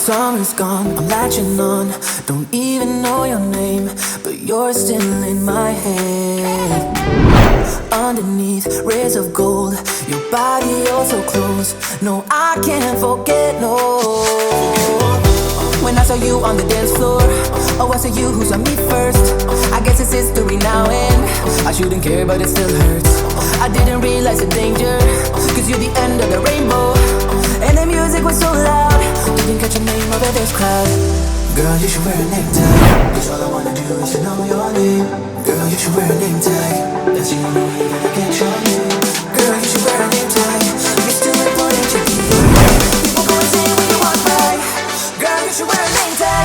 Summer's gone, I'm latching on. Don't even know your name, but you're still in my head. Underneath rays of gold, your body oh so close. No, I can't forget, no. When I saw you on the dance floor, oh, I saw you who saw me first. I guess it's history now, and I shouldn't care, but it still hurts. I didn't realize the danger, cause you're the end of the rainbow. And the music was so loud, didn't catch your name over this crowd. Girl, you should wear a name tag, cause all I wanna do is to know your name. Girl, you should wear a name tag, that's the only way you're gonna get your name. Girl, you should wear a name tag, it's too important to keep your name. People go and say what you want back. Girl, you should wear a name tag.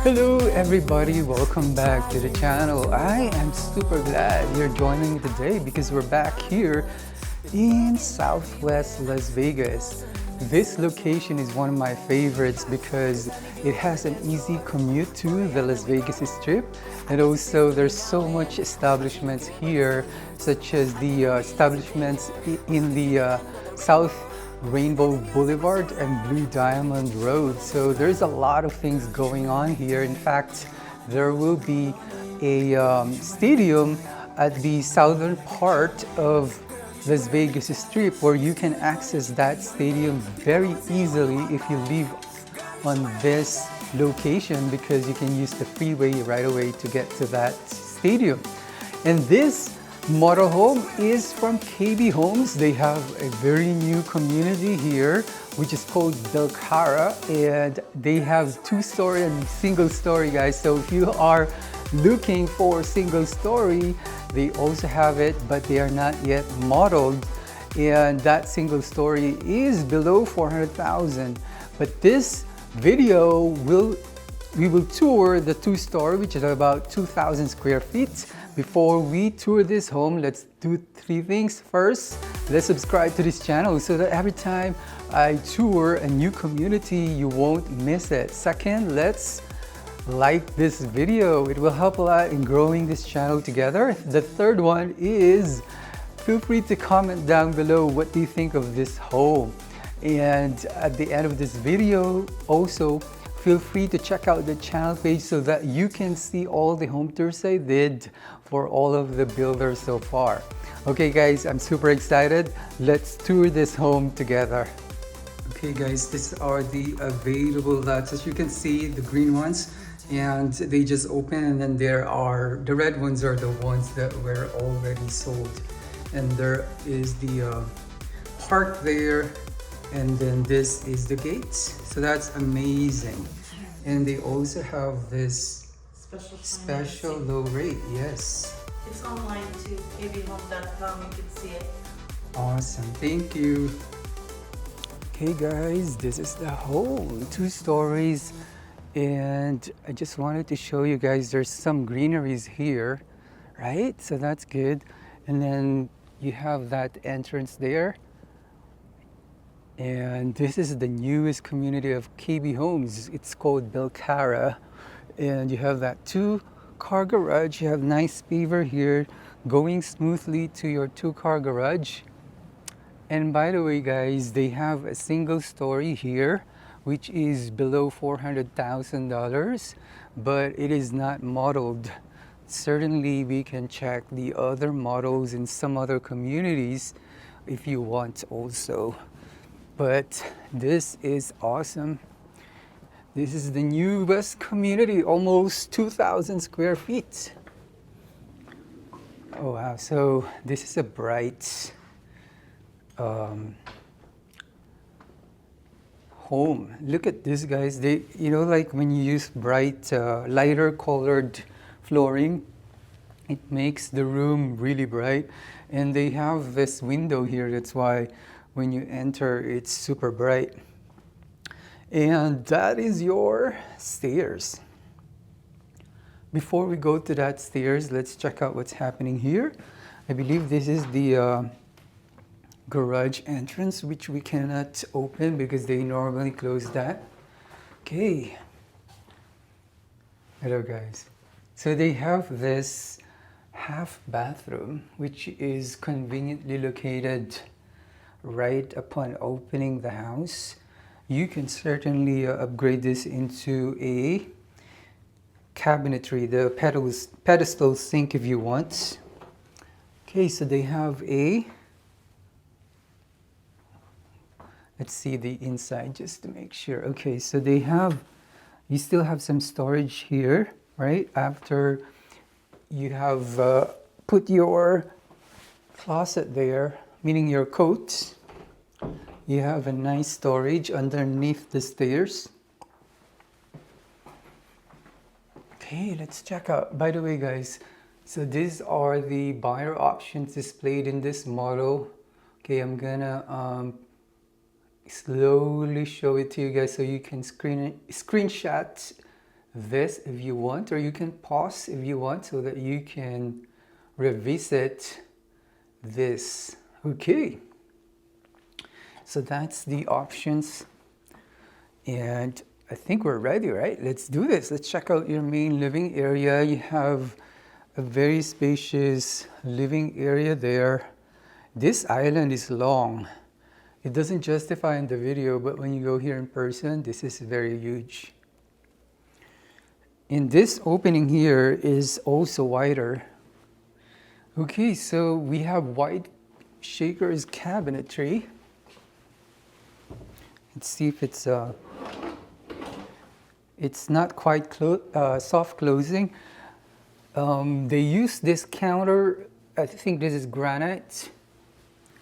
Hello everybody, welcome back to the channel. I am super glad you're joining me today because we're back here in Southwest Las Vegas. This location is one of my favorites because it has an easy commute to the Las Vegas Strip, and also there's so much establishments here, such as the establishments in the South Rainbow Boulevard and Blue Diamond Road. So there's a lot of things going on here. In fact, there will be a stadium at the southern part of Las Vegas Strip where you can access that stadium very easily if you live on this location, because you can use the freeway right away to get to that stadium. And this model home is from KB Homes. They have a very new community here, which is called Belcarra, and they have two-story and single-story, guys. So if you are looking for single-story, they also have it, but they are not yet modeled, and that single-story is below 400,000. But this video we will tour the two-story, which is about 2,000 square feet. Before we tour this home, let's do three things. First, let's subscribe to this channel so that every time I tour a new community, you won't miss it. Second, let's like this video. It will help a lot in growing this channel together. The third one is feel free to comment down below what do you think of this home. And at the end of this video, also feel free to check out the channel page so that you can see all the home tours I did for all of the builders so far. Okay guys, I'm super excited. Let's tour this home together. Okay guys, these are the available lots. As you can see, the green ones, and they just open, and then there are the red ones are the ones that were already sold. And there is the park there, and then this is the gates. So that's amazing. And they also have this special low rate. Yes, it's online too, kbhome.com. You can see it. Awesome, thank you. Okay guys, this is the home, 2 stories, and I just wanted to show you guys there's some greeneries here, right? So that's good. And then you have that entrance there. And this is the newest community of KB Homes. It's called Belcarra. And you have that 2-car garage. You have nice paver here going smoothly to your 2-car garage. And by the way guys, they have a single story here, which is below $400,000, but it is not modeled. Certainly we can check the other models in some other communities if you want also. But this is awesome. This is the newest community, almost 2,000 square feet. Oh wow, so this is a bright home. Look at this guys. They, you know, like when you use bright, lighter colored flooring, it makes the room really bright. And they have this window here, that's why when you enter, it's super bright. And that is your stairs. Before we go to that stairs, let's check out what's happening here. I believe this is the garage entrance, which we cannot open because they normally close that. Okay. Hello guys. So they have this half bathroom, which is conveniently located right upon opening the house. You can certainly upgrade this into a cabinetry, the pedestal sink if you want. Okay, so they have let's see the inside just to make sure. Okay, so you still have some storage here, right? After you have put your closet there, meaning your coats, you have a nice storage underneath the stairs. Okay, let's check out. By the way, guys, so these are the buyer options displayed in this model. Okay, I'm gonna slowly show it to you guys so you can screenshot this if you want, or you can pause if you want so that you can revisit this. Okay, so that's the options, and I think we're ready, right? Let's do this. Let's check out your main living area. You have a very spacious living area there. This island is long. It doesn't justify in the video, but when you go here in person, this is very huge. And this opening here is also wider. Okay, so we have white Shaker's cabinetry. Let's see if it's not quite soft closing. They use this counter, I think this is granite.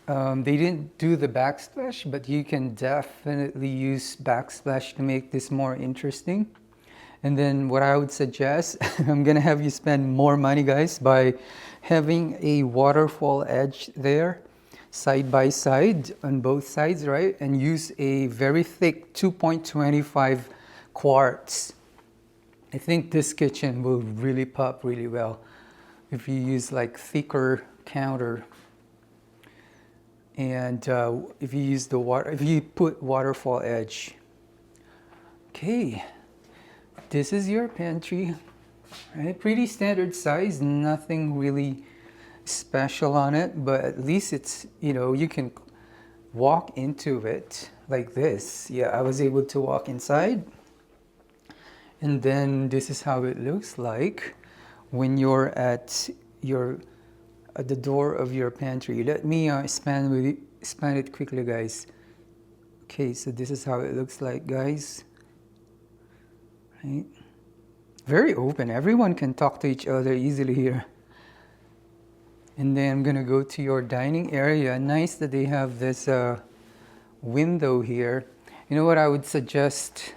They didn't do the backsplash, but you can definitely use backsplash to make this more interesting. And then what I would suggest, I'm gonna have you spend more money, guys, by having a waterfall edge there, side by side on both sides, right? And use a very thick 2.25 quartz. I think this kitchen will really pop really well if you use like thicker counter. And if you use if you put waterfall edge. Okay, this is your pantry, right? Pretty standard size, nothing really special on it, but at least it's, you know, you can walk into it like this. Yeah, I was able to walk inside. And then this is how it looks like when you're at the door of your pantry. Let me expand it quickly, guys. Okay, so this is how it looks like, guys. Right? Very open. Everyone can talk to each other easily here. And then I'm gonna go to your dining area. Nice that they have this window here. You know what I would suggest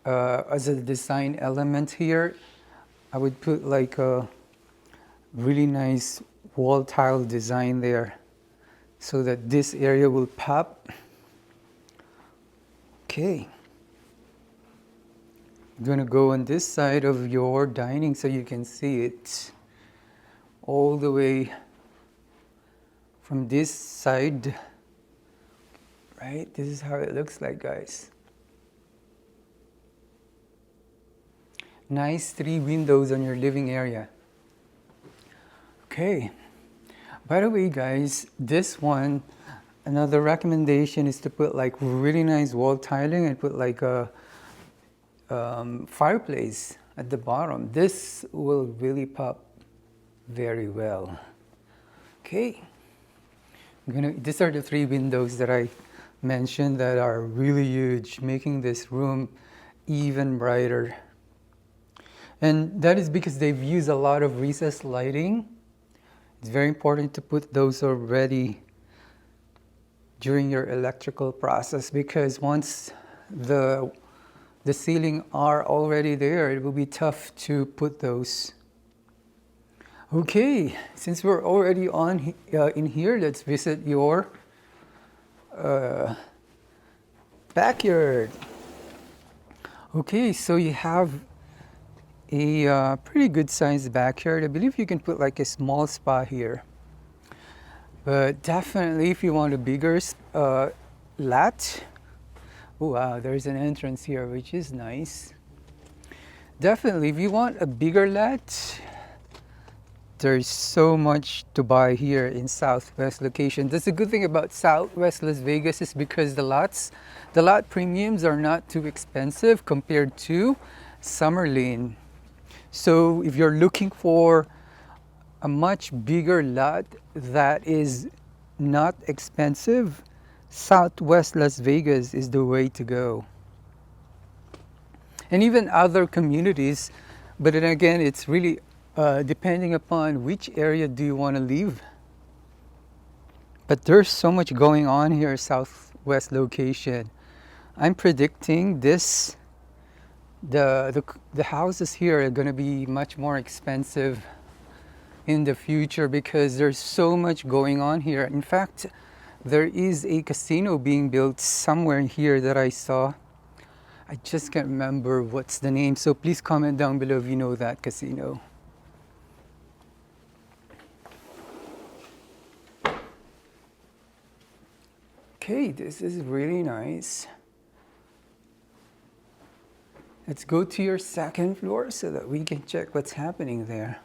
as a design element here? I would put like a really nice wall tile design there so that this area will pop. Okay. I'm gonna go on this side of your dining so you can see it all the way from this side, right? This is how it looks like, guys. Nice 3 windows on your living area. Okay. By the way, guys, this one, another recommendation is to put like really nice wall tiling and put like a fireplace at the bottom. This will really pop very well. Okay. These are the 3 windows that I mentioned that are really huge, making this room even brighter. And that is because they've used a lot of recessed lighting. It's very important to put those already during your electrical process, because once the ceiling are already there, it will be tough to put those. Okay, since we're already on in here, let's visit your backyard. Okay, so you have a pretty good sized backyard. I believe you can put like a small spa here. But definitely, if you want a bigger lot, oh wow, there's an entrance here, which is nice. Definitely, if you want a bigger lot, there's so much to buy here in Southwest location. That's the good thing about Southwest Las Vegas is because the lot premiums are not too expensive compared to Summerlin. So if you're looking for a much bigger lot that is not expensive, Southwest Las Vegas is the way to go. And even other communities, but then again, it's really depending upon which area do you want to live. But there's so much going on here, Southwest location. I'm predicting the houses here are going to be much more expensive in the future because there's so much going on here. In fact, there is a casino being built somewhere here that I saw. I just can't remember what's the name, so please comment down below if you know that casino. Okay, this is really nice. Let's go to your second floor so that we can check what's happening there.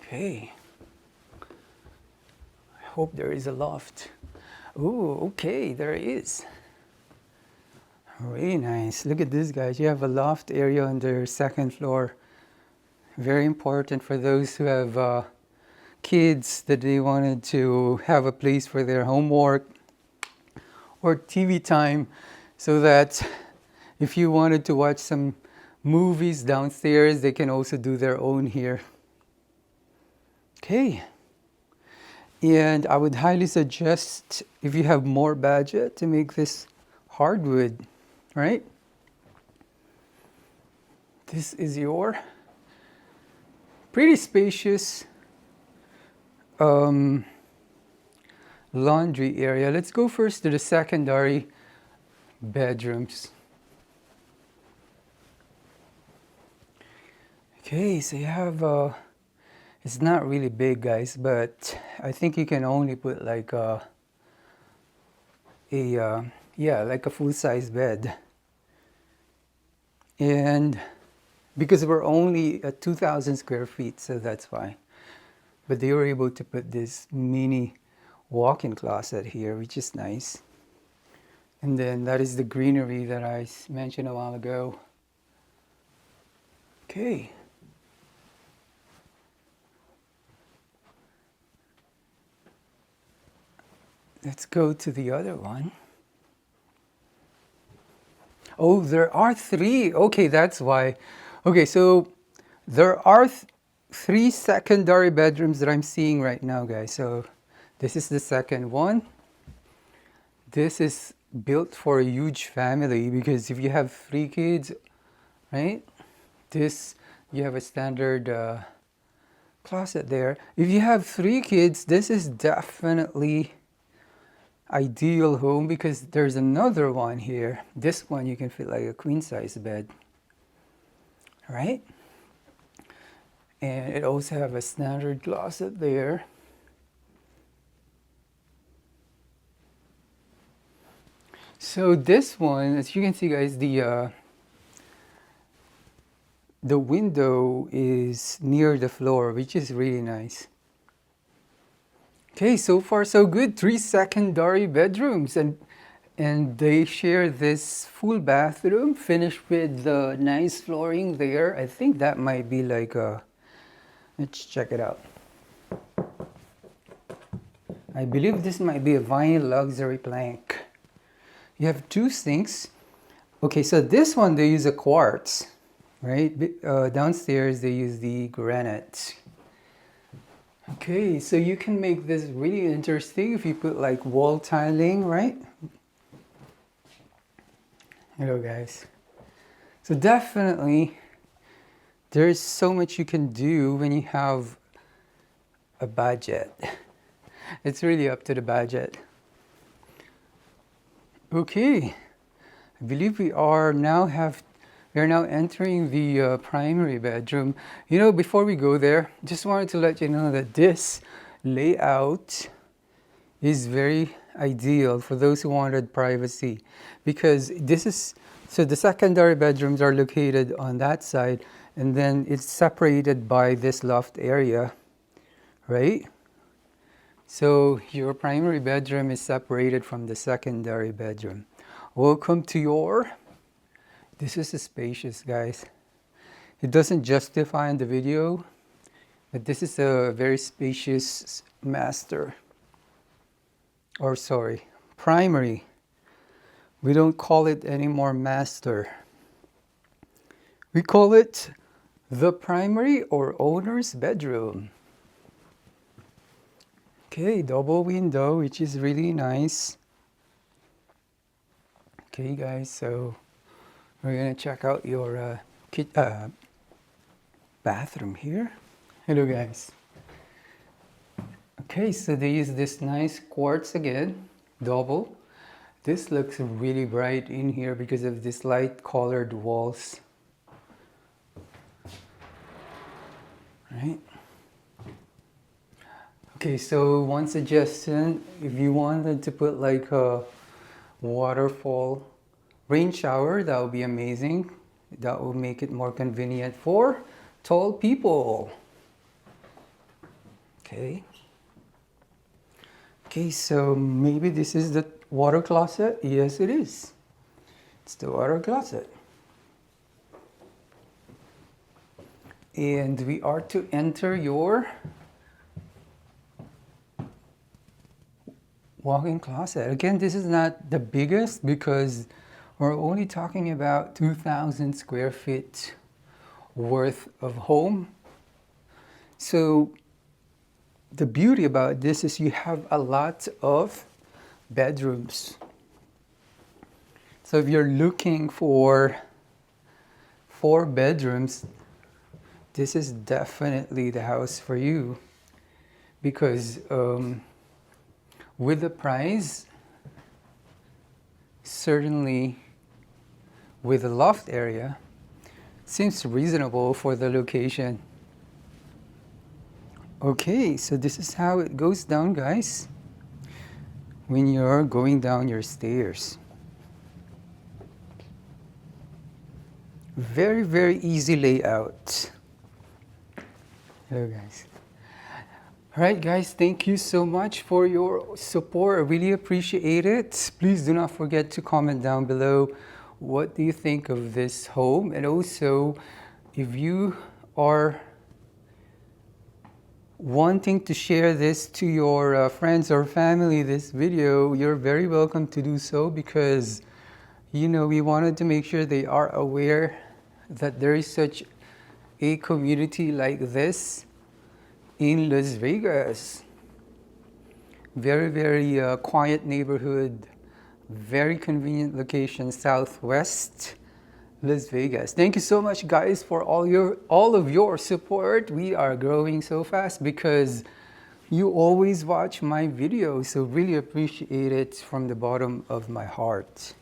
Okay. I hope there is a loft. Oh, okay, there is. Really nice. Look at this, guys. You have a loft area on the second floor. Very important for those who have kids that they wanted to have a place for their homework or TV time, so that if you wanted to watch some movies downstairs, they can also do their own here. Okay. And I would highly suggest, if you have more budget, to make this hardwood, right? This is your pretty spacious laundry area. Let's go first to the secondary bedrooms. Okay, so you have it's not really big, guys, but I think you can only put like a full-size bed. And because we're only at 2,000 square feet, so that's why. But they were able to put this mini walk-in closet here, which is nice. And then that is the greenery that I mentioned a while ago. Okay. Let's go to the other one. Oh, there are three. Okay, that's why. Okay, so there are three secondary bedrooms that I'm seeing right now, guys. So this is the second one. This is built for a huge family because if you have 3 kids, right? You have a standard closet there. If you have 3 kids, this is definitely ideal home because there's another one here. This one you can fit like a queen size bed, right? And it also have a standard closet there. So this one, as you can see, guys, the window is near the floor, which is really nice. Okay, so far so good. 3 secondary bedrooms, and they share this full bathroom finished with the nice flooring there. I think that might be like a, let's check it out. I believe this might be a vinyl luxury plank. You have 2 sinks. Okay, so this one they use a quartz, right? Downstairs they use the granite. Okay, so you can make this really interesting if you put like wall tiling, right? Hello, guys. So definitely, there's so much you can do when you have a budget. It's really up to the budget. Okay, I believe we are now have We're now entering the primary bedroom. You know, before we go there, just wanted to let you know that this layout is very ideal for those who wanted privacy, because this is, so the secondary bedrooms are located on that side, and then it's separated by this loft area, right? So your primary bedroom is separated from the secondary bedroom. Welcome to your, this is spacious, guys. It doesn't justify in the video, but this is a very spacious master. Or sorry, primary. We don't call it anymore master. We call it the primary or owner's bedroom. Okay, double window, which is really nice. Okay, guys, so we're gonna check out your bathroom here. Hello, guys. Okay, so they use this nice quartz again, double. This looks really bright in here because of this light colored walls. Right? Okay, so one suggestion, if you wanted to put like a waterfall rain shower, that would be amazing. That will make it more convenient for tall people. Okay. Okay, so maybe this is the water closet. Yes, it is. It's the water closet. And we are to enter your walk-in closet. Again, this is not the biggest because we're only talking about 2,000 square feet worth of home. So the beauty about this is you have a lot of bedrooms. So if you're looking for 4 bedrooms, this is definitely the house for you, because with the price, certainly with the loft area, seems reasonable for the location. Okay, so this is how it goes down, guys, when you're going down your stairs. Very, very easy layout. Hello, guys. All right, guys, thank you so much for your support. I really appreciate it. Please do not forget to comment down below what do you think of this home, and also if you are wanting to share this to your friends or family, this video, you're very welcome to do so, because you know, we wanted to make sure they are aware that there is such a community like this in Las Vegas. Very, very quiet neighborhood, very convenient location, Southwest Las Vegas. Thank you so much, guys, for all of your support. We are growing so fast because you always watch my videos, so really appreciate it from the bottom of my heart.